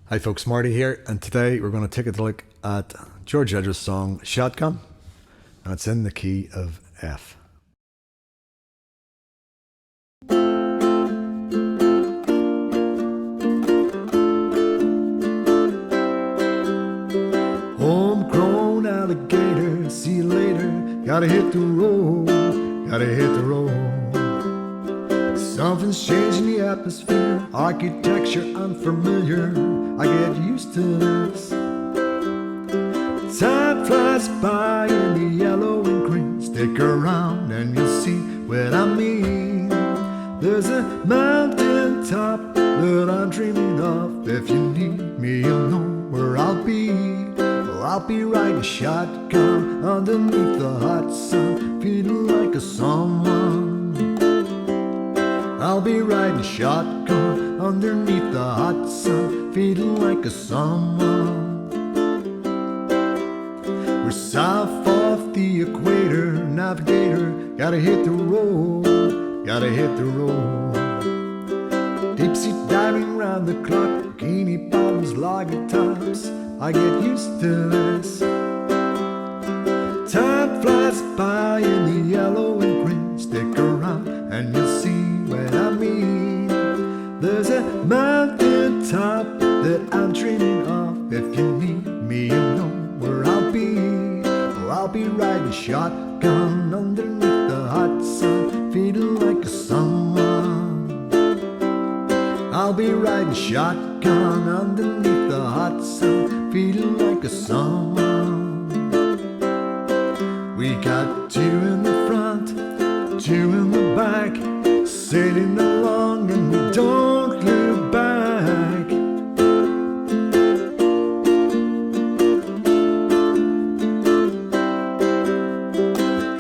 Hi folks, Marty here, and today we're going to take a look at George Ezra's song Shotgun, and it's in the key of F. Homegrown alligator, see you later, gotta hit the road, gotta hit the road. Something's changing the atmosphere, architecture unfamiliar, I get used to this. Time flies by in the yellow and green, stick around and you'll see what I mean. There's a mountain top that I'm dreaming of, if you need me you'll know where I'll be. Oh, I'll be riding shotgun underneath the hot sun, feeling like a someone. I'll be riding shotgun underneath the hot sun, feeling like a someone. We're south of the equator, navigator, gotta hit the road, gotta hit the road. Deep sea diving round the clock, bikini bottoms, lager tops, I get used to this. Time flies by in the yellow and green, stick around and you'll see what I mean. There's a mountain top that I'm dreaming of, if you need me you'll know where I'll be. Oh, I'll be riding shotgun underneath the hot sun, feeling like a someone. I'll be riding shotgun underneath the hot sun, feeling like a someone. We got two in the front, two in the back, sailing along and we don't look back.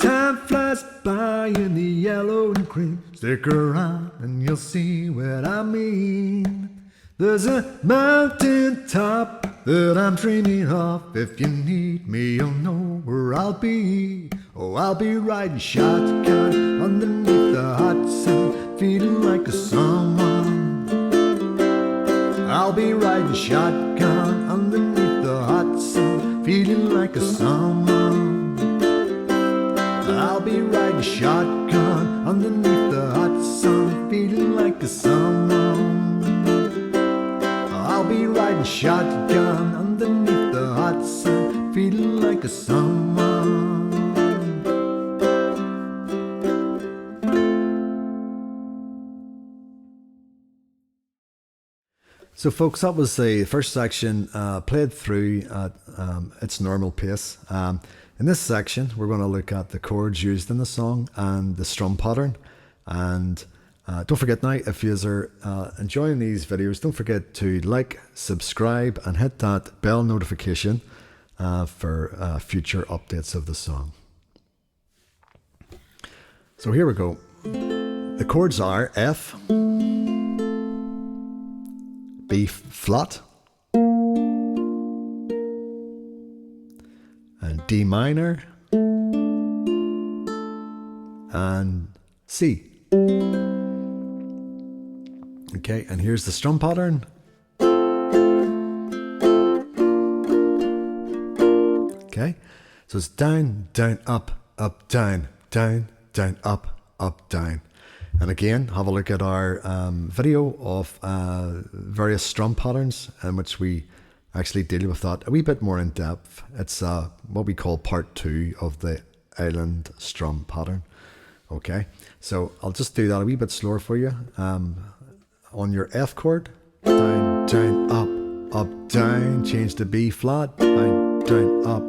Time flies by in the yellow and green, stick around and you'll see what I mean. There's a mountain top that I'm dreaming of, if you need me you'll know where I'll be. Oh, I'll be riding shotgun underneath the hot sun, feeling like a someone. I'll be riding shotgun underneath the hot sun, feeling like a someone. I'll be riding shotgun underneath the hot sun, feeling like a someone. I'll be riding shotgun underneath the hot sun, feeling like a someone. So folks, that was the first section played through at its normal pace. In this section, we're going to look at the chords used in the song and the strum pattern. And don't forget now, if you are enjoying these videos, don't forget to like, subscribe and hit that bell notification for future updates of the song. So here we go. The chords are F, B flat, and D minor, and C. Okay, and here's the strum pattern. Okay, so it's down, down, up, up, down, down, down, up, up, down. And again, have a look at our video of various strum patterns in which we actually deal with that a wee bit more in depth. It's what we call part 2 of the island strum pattern. Okay, so I'll just do that a wee bit slower for you. On your F chord, down, down, up, up, down, change to B flat, down, down, up,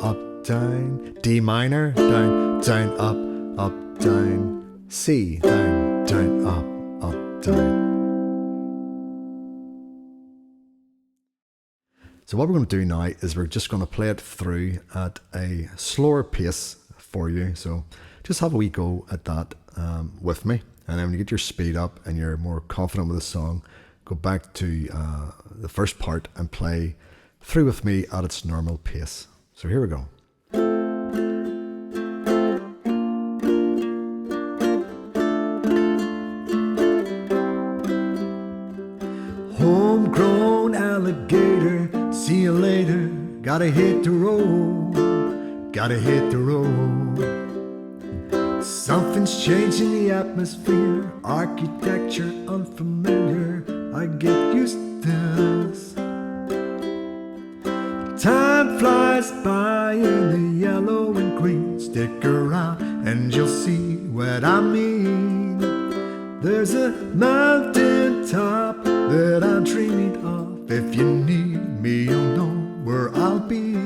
up, down, D minor, down, down, up, up, down, C, down, down, up, up, down. So what we're going to do now is we're just going to play it through at a slower pace for you. So just have a wee go at that with me. And then when you get your speed up and you're more confident with the song, go back to the first part and play through with me at its normal pace. So here we go. Homegrown alligator See you later, gotta hit the road, gotta hit the road. Something's changing the atmosphere, architecture unfamiliar, I get used to this. Time flies by in the yellow and green, stick around and you'll see what I mean. There's a mountain top that I'm dreaming of, if you need me you'll know where I'll be.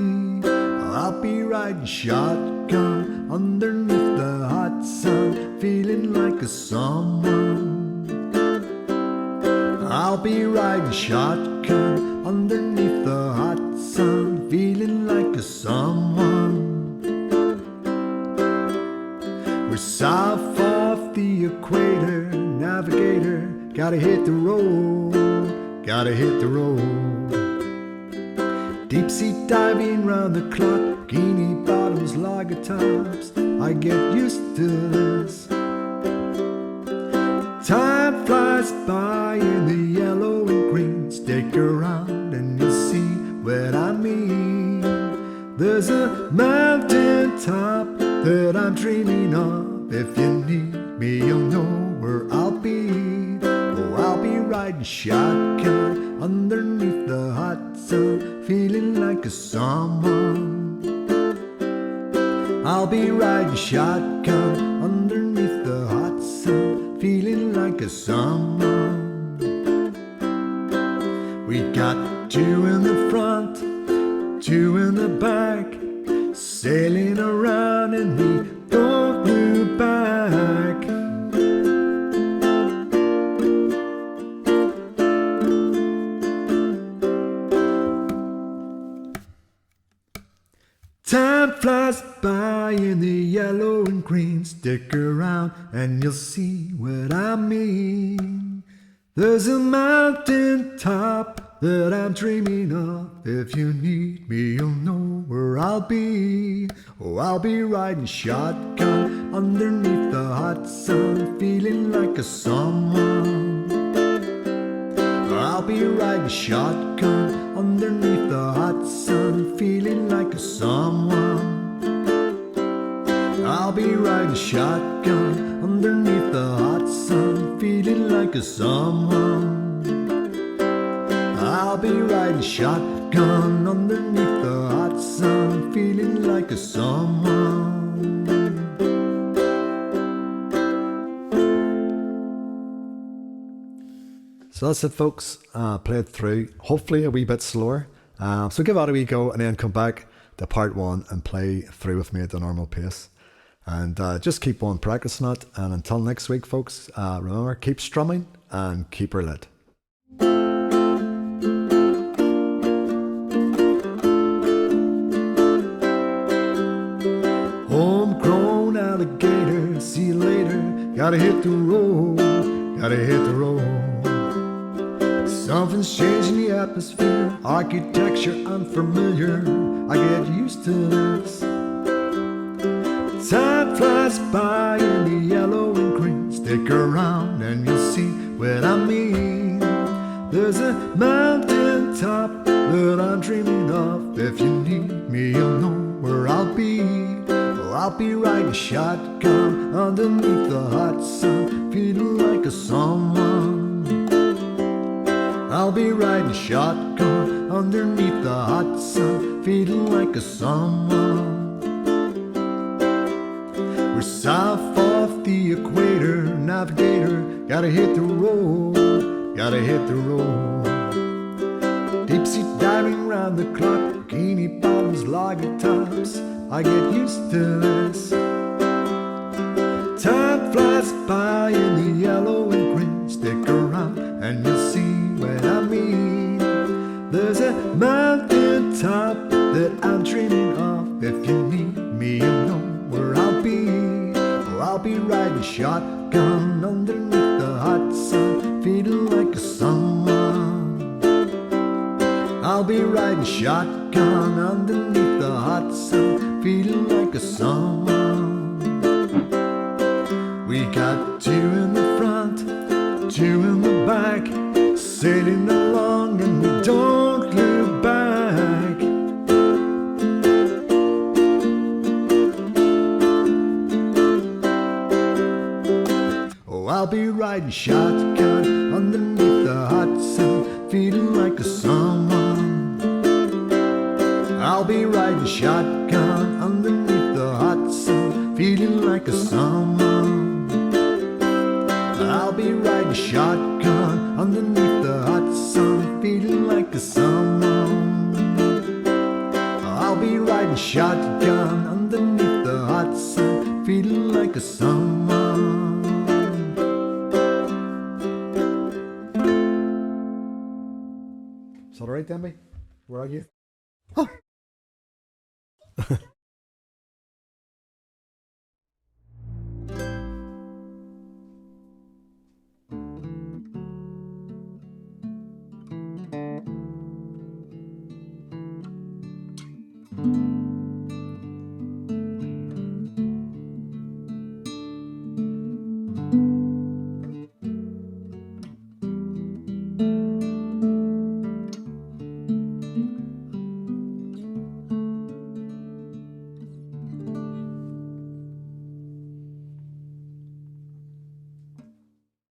I'll be riding shotgun underneath the hot sun, feeling like a someone. I'll be riding shotgun underneath the hot sun, feeling like a someone. We're south of the equator, navigator, gotta hit the road, gotta hit the road. Deep sea diving round the clock, bikini bottoms, lager tops, I get used to this. Time flies by in the yellow and green, stick around and you'll see what I mean. There's a mountain top that I'm dreaming of, if you need me you'll know where I'll be. Oh, I'll be riding shotgun underneath the hot sun, feeling like a someone. I'll be riding shotgun underneath the hot sun, feeling like a someone. We got two in the front, two in the back, sailing around and we don't look back. Time flies by in the yellow and green, stick around and you'll see what I mean. There's a mountain top that I'm dreaming of, if you need me you'll know where I'll be. Oh, I'll be riding shotgun underneath the hot sun, feeling like a someone. I'll be riding shotgun underneath the hot sun, feeling like a someone. I'll be riding shotgun underneath the hot sun, feeling like a someone. I'll be riding shotgun underneath the hot sun, feeling like a someone. So that's it, folks. Played through, hopefully a wee bit slower. So give that a wee go and then come back to part one and play through with me at the normal pace. And just keep on practicing it. And until next week, folks, remember, keep strumming and keep her lit. Homegrown alligator, see you later. Gotta hit the road, gotta hit the road. Something's changing the atmosphere, architecture unfamiliar, I get used to this. Time flies by in the yellow and green, stick around and you'll see what I mean. There's a mountain top that I'm dreaming of, if you need me you'll know where I'll be. Oh, I'll be riding shotgun underneath the hot sun, feeling like a someone. I'll be riding shotgun underneath the hot sun, feeling like a someone. We're south of the equator, navigator, gotta hit the road, gotta hit the road. Deep sea diving round the clock, bikini bottoms, lager tops, I get used to this. Time flies by in the yellow and green, stick around and you'll see what I mean. There's a mountain top that I'm dreaming of, if you need me you'll know where I'll be. Oh, I'll be riding shotgun underneath the hot sun, feeling like a someone. I'll be riding shotgun underneath the hot sun, feeling like a someone. We got two in the front, two in the back, sailing along and we don't look back. Oh, I'll be riding shotgun underneath the hot sun, feeling like a someone. I'll be riding shotgun underneath the hot sun, feeling like a someone. I'll be riding shotgun underneath the hot sun, feeling like a someone. I'll be riding shotgun underneath the hot sun, feeling like a someone. Is that all right, Denby? Where are you? Oh.